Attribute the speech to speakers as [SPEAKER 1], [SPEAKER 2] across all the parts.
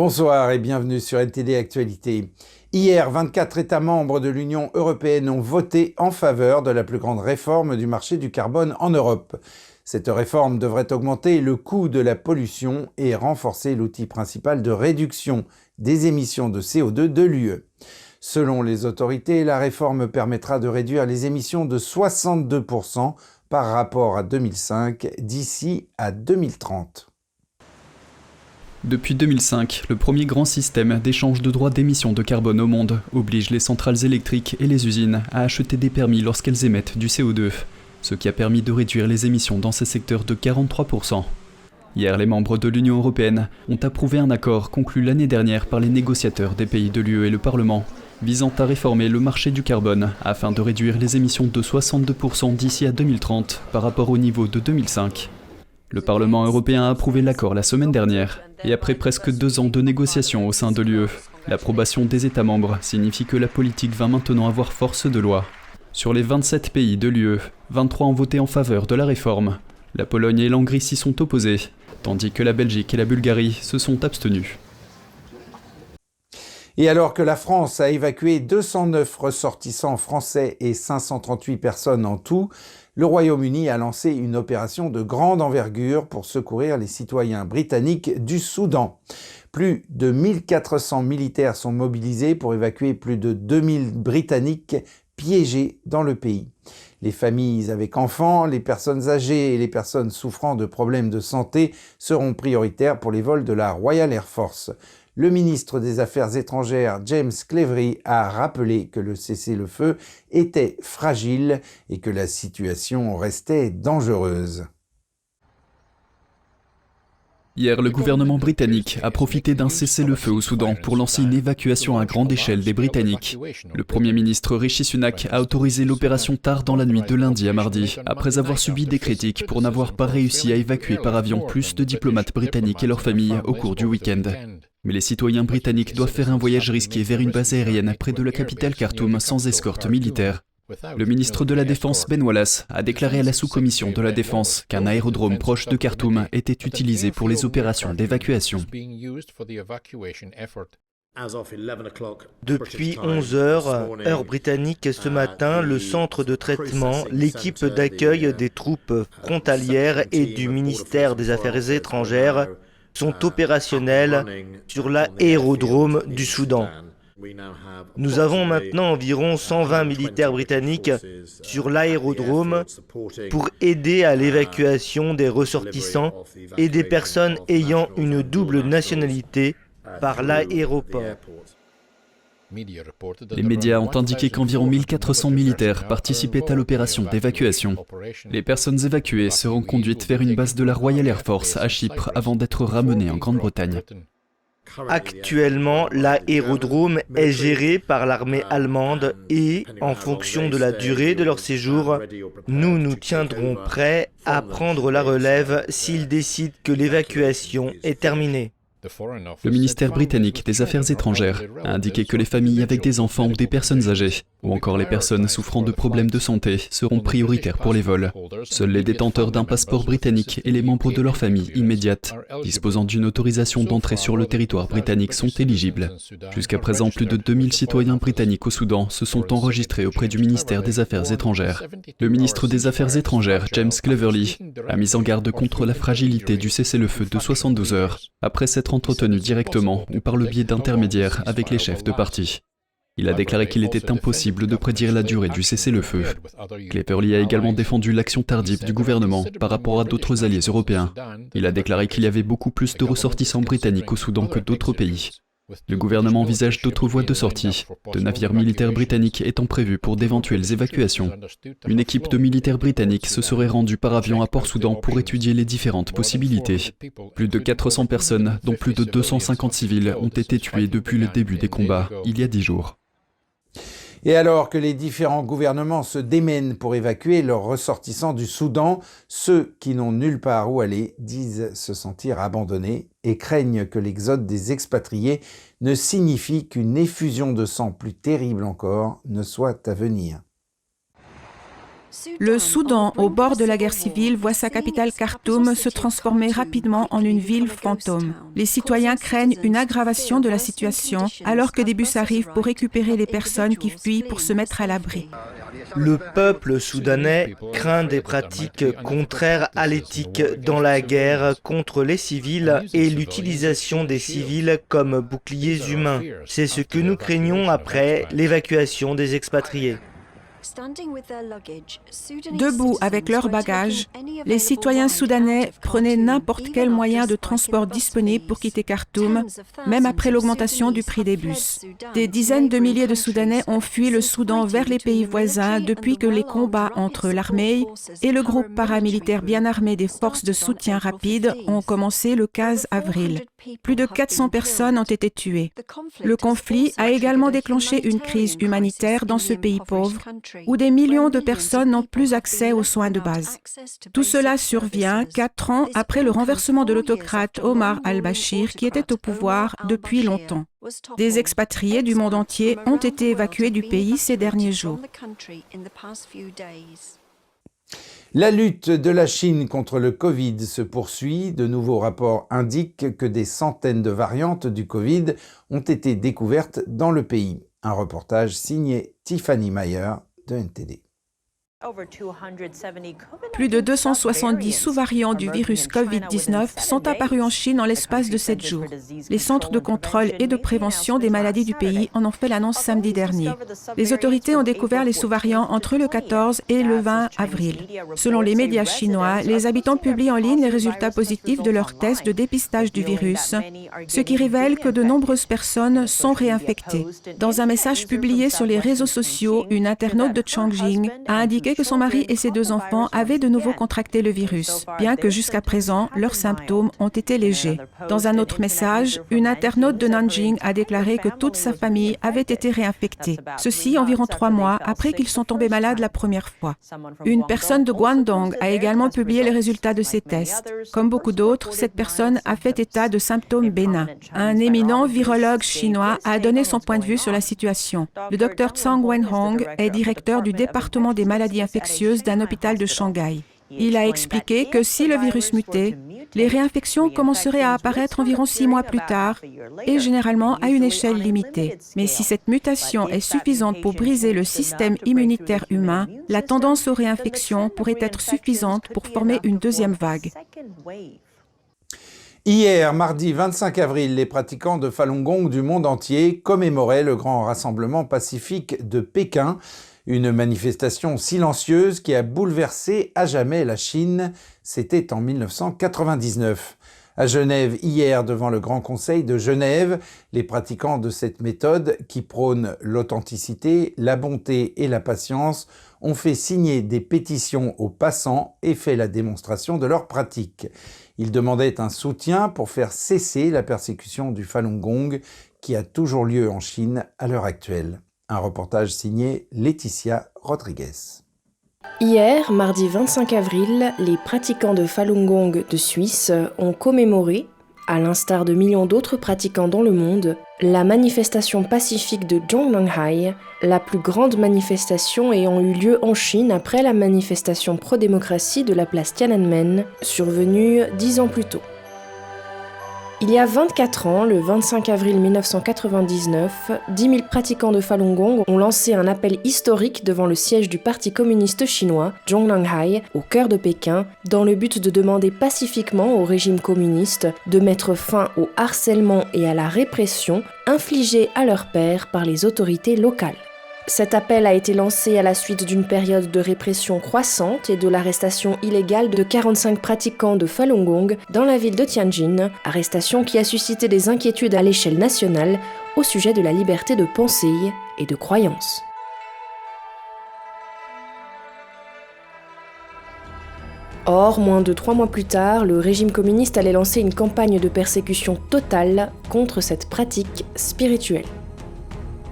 [SPEAKER 1] Bonsoir et bienvenue sur NTD Actualité. Hier, 24 États membres de l'Union européenne ont voté en faveur de la plus grande réforme du marché du carbone en Europe. Cette réforme devrait augmenter le coût de la pollution et renforcer l'outil principal de réduction des émissions de CO2 de l'UE. Selon les autorités, la réforme permettra de réduire les émissions de 62% par rapport à 2005 d'ici à 2030.
[SPEAKER 2] Depuis 2005, le premier grand système d'échange de droits d'émission de carbone au monde oblige les centrales électriques et les usines à acheter des permis lorsqu'elles émettent du CO2, ce qui a permis de réduire les émissions dans ces secteurs de 43%. Hier, les membres de l'Union européenne ont approuvé un accord conclu l'année dernière par les négociateurs des pays de l'UE et le Parlement, visant à réformer le marché du carbone afin de réduire les émissions de 62% d'ici à 2030 par rapport au niveau de 2005. Le Parlement européen a approuvé l'accord la semaine dernière, et après presque 2 ans de négociations au sein de l'UE, l'approbation des États membres signifie que la politique va maintenant avoir force de loi. Sur les 27 pays de l'UE, 23 ont voté en faveur de la réforme. La Pologne et l'Hongrie s'y sont opposés, tandis que la Belgique et la Bulgarie se sont abstenus.
[SPEAKER 1] Et alors que la France a évacué 209 ressortissants français et 538 personnes en tout, le Royaume-Uni a lancé une opération de grande envergure pour secourir les citoyens britanniques du Soudan. Plus de 1400 militaires sont mobilisés pour évacuer plus de 2000 Britanniques piégés dans le pays. Les familles avec enfants, les personnes âgées et les personnes souffrant de problèmes de santé seront prioritaires pour les vols de la Royal Air Force. Le ministre des Affaires étrangères, James Cleverly, a rappelé que le cessez-le-feu était fragile et que la situation restait dangereuse.
[SPEAKER 2] Hier, le gouvernement britannique a profité d'un cessez-le-feu au Soudan pour lancer une évacuation à grande échelle des Britanniques. Le Premier ministre Rishi Sunak a autorisé l'opération tard dans la nuit de lundi à mardi, après avoir subi des critiques pour n'avoir pas réussi à évacuer par avion plus de diplomates britanniques et leurs familles au cours du week-end. Mais les citoyens britanniques doivent faire un voyage risqué vers une base aérienne près de la capitale Khartoum sans escorte militaire. Le ministre de la Défense Ben Wallace a déclaré à la sous-commission de la Défense qu'un aérodrome proche de Khartoum était utilisé pour les opérations d'évacuation.
[SPEAKER 3] Depuis 11 heures, heure britannique, ce matin, le centre de traitement, l'équipe d'accueil des troupes frontalières et du ministère des Affaires étrangères sont opérationnels sur l'aérodrome du Soudan. Nous avons maintenant environ 120 militaires britanniques sur l'aérodrome pour aider à l'évacuation des ressortissants et des personnes ayant une double nationalité par l'aéroport.
[SPEAKER 2] Les médias ont indiqué qu'environ 1400 militaires participaient à l'opération d'évacuation. Les personnes évacuées seront conduites vers une base de la Royal Air Force à Chypre avant d'être ramenées en Grande-Bretagne.
[SPEAKER 3] Actuellement, l'aérodrome est géré par l'armée allemande et, en fonction de la durée de leur séjour, nous nous tiendrons prêts à prendre la relève s'ils décident que l'évacuation est terminée.
[SPEAKER 2] Le ministère britannique des Affaires étrangères a indiqué que les familles avec des enfants ou des personnes âgées, ou encore les personnes souffrant de problèmes de santé, seront prioritaires pour les vols. Seuls les détenteurs d'un passeport britannique et les membres de leur famille immédiate, disposant d'une autorisation d'entrée sur le territoire britannique, sont éligibles. Jusqu'à présent, plus de 2000 citoyens britanniques au Soudan se sont enregistrés auprès du ministère des Affaires étrangères. Le ministre des Affaires étrangères, James Cleverly, a mis en garde contre la fragilité du cessez-le-feu de 72 heures, après s'être entretenu directement ou par le biais d'intermédiaires avec les chefs de parti. Il a déclaré qu'il était impossible de prédire la durée du cessez-le-feu. Cleverly a également défendu l'action tardive du gouvernement par rapport à d'autres alliés européens. Il a déclaré qu'il y avait beaucoup plus de ressortissants britanniques au Soudan que d'autres pays. Le gouvernement envisage d'autres voies de sortie, de navires militaires britanniques étant prévus pour d'éventuelles évacuations. Une équipe de militaires britanniques se serait rendue par avion à Port-Soudan pour étudier les différentes possibilités. Plus de 400 personnes, dont plus de 250 civils, ont été tuées depuis le début des combats, il y a 10 jours.
[SPEAKER 1] Et alors que les différents gouvernements se démènent pour évacuer leurs ressortissants du Soudan, ceux qui n'ont nulle part où aller disent se sentir abandonnés et craignent que l'exode des expatriés ne signifie qu'une effusion de sang plus terrible encore ne soit à venir.
[SPEAKER 4] Le Soudan, au bord de la guerre civile, voit sa capitale Khartoum se transformer rapidement en une ville fantôme. Les citoyens craignent une aggravation de la situation alors que des bus arrivent pour récupérer les personnes qui fuient pour se mettre à l'abri.
[SPEAKER 3] Le peuple soudanais craint des pratiques contraires à l'éthique dans la guerre contre les civils et l'utilisation des civils comme boucliers humains. C'est ce que nous craignons après l'évacuation des expatriés.
[SPEAKER 4] Debout avec leurs bagages, les citoyens soudanais prenaient n'importe quel moyen de transport disponible pour quitter Khartoum, même après l'augmentation du prix des bus. Des dizaines de milliers de Soudanais ont fui le Soudan vers les pays voisins depuis que les combats entre l'armée et le groupe paramilitaire bien armé des forces de soutien rapide ont commencé le 15 avril. Plus de 400 personnes ont été tuées. Le conflit a également déclenché une crise humanitaire dans ce pays pauvre, où des millions de personnes n'ont plus accès aux soins de base. Tout cela survient 4 ans après le renversement de l'autocrate Omar al-Bashir qui était au pouvoir depuis longtemps. Des expatriés du monde entier ont été évacués du pays ces derniers jours.
[SPEAKER 1] La lutte de la Chine contre le Covid se poursuit. De nouveaux rapports indiquent que des centaines de variantes du Covid ont été découvertes dans le pays. Un reportage signé Tiffany Meyer de NTD.
[SPEAKER 4] Plus de 270 sous-variants du virus Covid-19 sont apparus en Chine en l'espace de 7 jours. Les centres de contrôle et de prévention des maladies du pays en ont fait l'annonce samedi dernier. Les autorités ont découvert les sous-variants entre le 14 et le 20 avril. Selon les médias chinois, les habitants publient en ligne les résultats positifs de leurs tests de dépistage du virus, ce qui révèle que de nombreuses personnes sont réinfectées. Dans un message publié sur les réseaux sociaux, une internaute de Chongqing a indiqué que son mari et ses 2 enfants avaient de nouveau contracté le virus, bien que jusqu'à présent, leurs symptômes ont été légers. Dans un autre message, une internaute de Nanjing a déclaré que toute sa famille avait été réinfectée. Ceci environ 3 mois après qu'ils sont tombés malades la première fois. Une personne de Guangdong a également publié les résultats de ses tests. Comme beaucoup d'autres, cette personne a fait état de symptômes bénins. Un éminent virologue chinois a donné son point de vue sur la situation. Le Dr Zhang Wenhong est directeur du département des maladies infectieuses d'un hôpital de Shanghai. Il a expliqué que si le virus mutait, les réinfections commenceraient à apparaître environ 6 mois plus tard et généralement à une échelle limitée. Mais si cette mutation est suffisante pour briser le système immunitaire humain, la tendance aux réinfections pourrait être suffisante pour former une deuxième vague.
[SPEAKER 1] Hier, mardi 25 avril, les pratiquants de Falun Gong du monde entier commémoraient le grand rassemblement pacifique de Pékin, une manifestation silencieuse qui a bouleversé à jamais la Chine. C'était en 1999. À Genève, hier, devant le Grand Conseil de Genève, les pratiquants de cette méthode qui prône l'authenticité, la bonté et la patience ont fait signer des pétitions aux passants et fait la démonstration de leur pratique. Ils demandaient un soutien pour faire cesser la persécution du Falun Gong qui a toujours lieu en Chine à l'heure actuelle. Un reportage signé Laetitia Rodriguez.
[SPEAKER 5] Hier, mardi 25 avril, les pratiquants de Falun Gong de Suisse ont commémoré, à l'instar de millions d'autres pratiquants dans le monde, la manifestation pacifique de Zhongnanhai, la plus grande manifestation ayant eu lieu en Chine après la manifestation pro-démocratie de la place Tiananmen, survenue 10 ans plus tôt. Il y a 24 ans, le 25 avril 1999, 10 000 pratiquants de Falun Gong ont lancé un appel historique devant le siège du Parti communiste chinois, Zhongnanhai, au cœur de Pékin, dans le but de demander pacifiquement au régime communiste de mettre fin au harcèlement et à la répression infligés à leurs pairs par les autorités locales. Cet appel a été lancé à la suite d'une période de répression croissante et de l'arrestation illégale de 45 pratiquants de Falun Gong dans la ville de Tianjin, arrestation qui a suscité des inquiétudes à l'échelle nationale au sujet de la liberté de pensée et de croyance. Or, moins de 3 mois plus tard, le régime communiste allait lancer une campagne de persécution totale contre cette pratique spirituelle.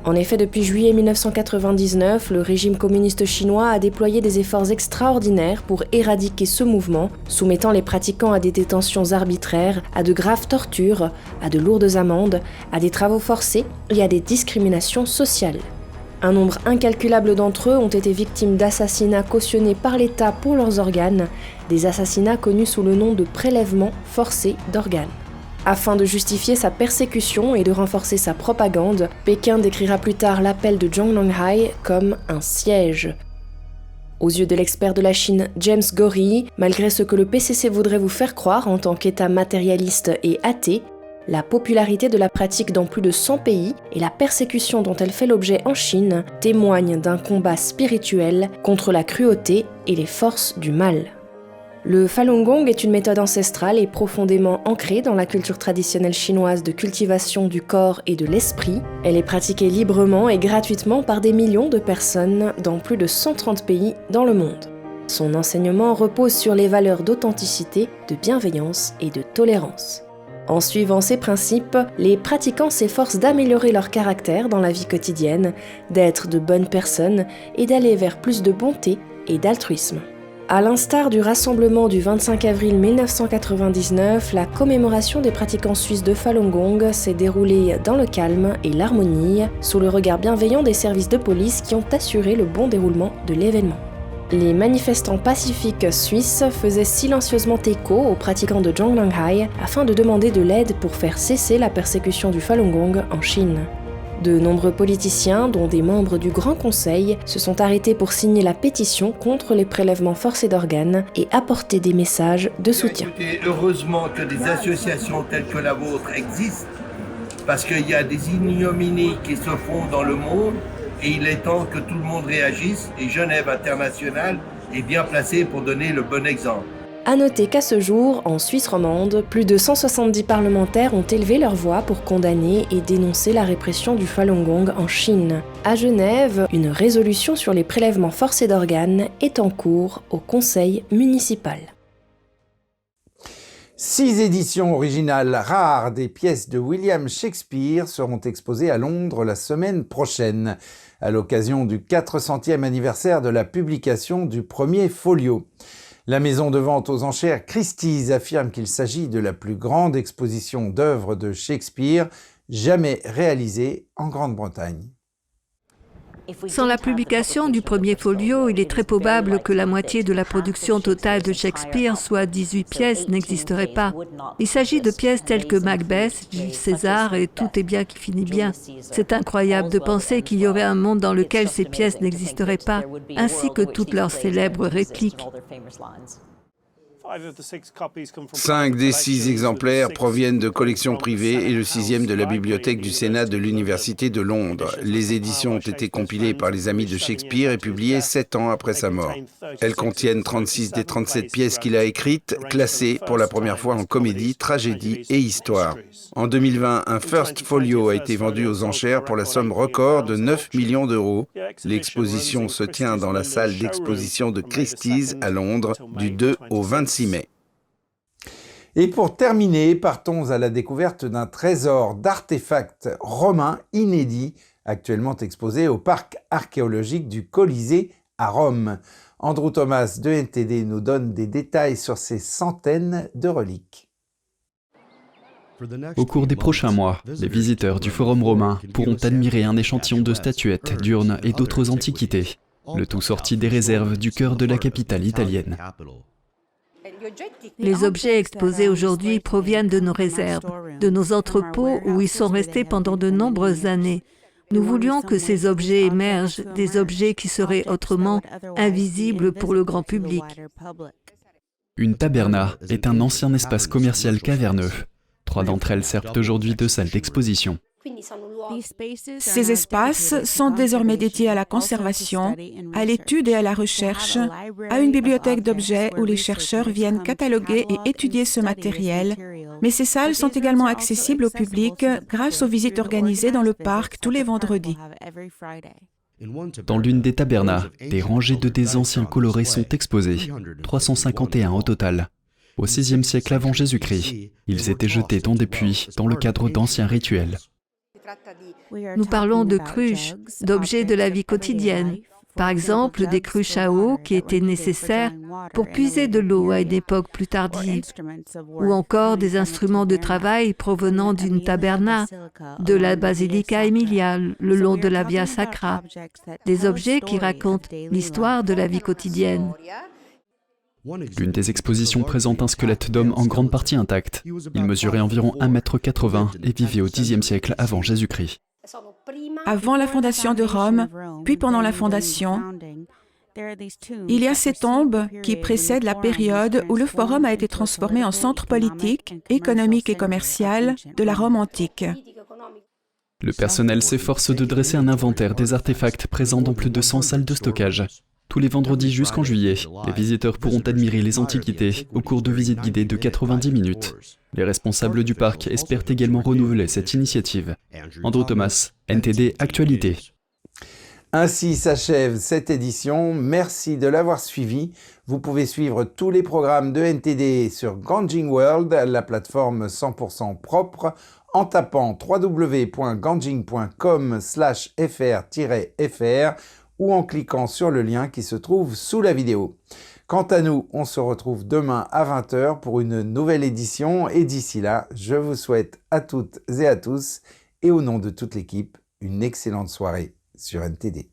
[SPEAKER 5] En effet, depuis juillet 1999, le régime communiste chinois a déployé des efforts extraordinaires pour éradiquer ce mouvement, soumettant les pratiquants à des détentions arbitraires, à de graves tortures, à de lourdes amendes, à des travaux forcés et à des discriminations sociales. Un nombre incalculable d'entre eux ont été victimes d'assassinats cautionnés par l'État pour leurs organes, des assassinats connus sous le nom de prélèvement forcé d'organes. Afin de justifier sa persécution et de renforcer sa propagande, Pékin décrira plus tard l'appel de Zhongnanhai comme un siège. Aux yeux de l'expert de la Chine James Gorey, malgré ce que le PCC voudrait vous faire croire en tant qu'État matérialiste et athée, la popularité de la pratique dans plus de 100 pays et la persécution dont elle fait l'objet en Chine témoignent d'un combat spirituel contre la cruauté et les forces du mal. Le Falun Gong est une méthode ancestrale et profondément ancrée dans la culture traditionnelle chinoise de cultivation du corps et de l'esprit. Elle est pratiquée librement et gratuitement par des millions de personnes dans plus de 130 pays dans le monde. Son enseignement repose sur les valeurs d'authenticité, de bienveillance et de tolérance. En suivant ces principes, les pratiquants s'efforcent d'améliorer leur caractère dans la vie quotidienne, d'être de bonnes personnes et d'aller vers plus de bonté et d'altruisme. À l'instar du rassemblement du 25 avril 1999, la commémoration des pratiquants suisses de Falun Gong s'est déroulée dans le calme et l'harmonie, sous le regard bienveillant des services de police qui ont assuré le bon déroulement de l'événement. Les manifestants pacifiques suisses faisaient silencieusement écho aux pratiquants de Zhongnanhai afin de demander de l'aide pour faire cesser la persécution du Falun Gong en Chine. De nombreux politiciens, dont des membres du Grand Conseil, se sont arrêtés pour signer la pétition contre les prélèvements forcés d'organes et apporter des messages de soutien.
[SPEAKER 6] Heureusement que des associations telles que la vôtre existent, parce qu'il y a des ignominies qui se font dans le monde, et il est temps que tout le monde réagisse, et Genève Internationale est bien placée pour donner le bon exemple.
[SPEAKER 5] À noter qu'à ce jour, en Suisse romande, plus de 170 parlementaires ont élevé leur voix pour condamner et dénoncer la répression du Falun Gong en Chine. À Genève, une résolution sur les prélèvements forcés d'organes est en cours au conseil municipal.
[SPEAKER 1] 6 éditions originales rares des pièces de William Shakespeare seront exposées à Londres la semaine prochaine, à l'occasion du 400e anniversaire de la publication du premier folio. La maison de vente aux enchères Christie's affirme qu'il s'agit de la plus grande exposition d'œuvres de Shakespeare jamais réalisée en Grande-Bretagne.
[SPEAKER 7] Sans la publication du premier folio, il est très probable que la moitié de la production totale de Shakespeare, soit 18 pièces, n'existerait pas. Il s'agit de pièces telles que Macbeth, Jules César et Tout est bien qui finit bien. C'est incroyable de penser qu'il y aurait un monde dans lequel ces pièces n'existeraient pas, ainsi que toutes leurs célèbres répliques.
[SPEAKER 1] 5 des 6 exemplaires proviennent de collections privées et le 6e de la bibliothèque du Sénat de l'Université de Londres. Les éditions ont été compilées par les amis de Shakespeare et publiées 7 ans après sa mort. Elles contiennent 36 des 37 pièces qu'il a écrites, classées pour la première fois en comédie, tragédie et histoire. En 2020, un first folio a été vendu aux enchères pour la somme record de 9 millions d'euros. L'exposition se tient dans la salle d'exposition de Christie's à Londres du 2 au 26 mai. Et pour terminer, partons à la découverte d'un trésor d'artefacts romains inédits, actuellement exposé au parc archéologique du Colisée à Rome. Andrew Thomas de NTD nous donne des détails sur ces centaines de reliques.
[SPEAKER 2] Au cours des prochains mois, les visiteurs du Forum romain pourront admirer un échantillon de statuettes, d'urnes et d'autres antiquités, le tout sorti des réserves du cœur de la capitale italienne.
[SPEAKER 7] Les objets exposés aujourd'hui proviennent de nos réserves, de nos entrepôts où ils sont restés pendant de nombreuses années. Nous voulions que ces objets émergent, des objets qui seraient autrement invisibles pour le grand public.
[SPEAKER 2] Une taberna est un ancien espace commercial caverneux. 3 d'entre elles servent aujourd'hui de salle d'exposition.
[SPEAKER 4] Ces espaces sont désormais dédiés à la conservation, à l'étude et à la recherche, à une bibliothèque d'objets où les chercheurs viennent cataloguer et étudier ce matériel. Mais ces salles sont également accessibles au public grâce aux visites organisées dans le parc tous les vendredis.
[SPEAKER 2] Dans l'une des tabernas, des rangées de dés anciens colorés sont exposées, 351 au total. Au VIe siècle avant Jésus-Christ, ils étaient jetés dans des puits dans le cadre d'anciens rituels.
[SPEAKER 7] Nous parlons de cruches, d'objets de la vie quotidienne. Par exemple, des cruches à eau qui étaient nécessaires pour puiser de l'eau à une époque plus tardive, ou encore des instruments de travail provenant d'une taberna, de la Basilica Emilia, le long de la Via Sacra, des objets qui racontent l'histoire de la vie quotidienne.
[SPEAKER 2] L'une des expositions présente un squelette d'homme en grande partie intact. Il mesurait environ 1,80 m et vivait au Xe siècle avant Jésus-Christ.
[SPEAKER 4] Avant la fondation de Rome, puis pendant la fondation, il y a ces tombes qui précèdent la période où le forum a été transformé en centre politique, économique et commercial de la Rome antique.
[SPEAKER 2] Le personnel s'efforce de dresser un inventaire des artefacts présents dans plus de 100 salles de stockage. Tous les vendredis jusqu'en juillet, les visiteurs pourront admirer les antiquités au cours de visites guidées de 90 minutes. Les responsables du parc espèrent également renouveler cette initiative. Andrew Thomas, NTD Actualité.
[SPEAKER 1] Ainsi s'achève cette édition. Merci de l'avoir suivi. Vous pouvez suivre tous les programmes de NTD sur Ganjing World, la plateforme 100% propre, en tapant www.ganjing.com/fr-fr ou en cliquant sur le lien qui se trouve sous la vidéo. Quant à nous, on se retrouve demain à 20 h pour une nouvelle édition et d'ici là, je vous souhaite à toutes et à tous et au nom de toute l'équipe, une excellente soirée sur NTD.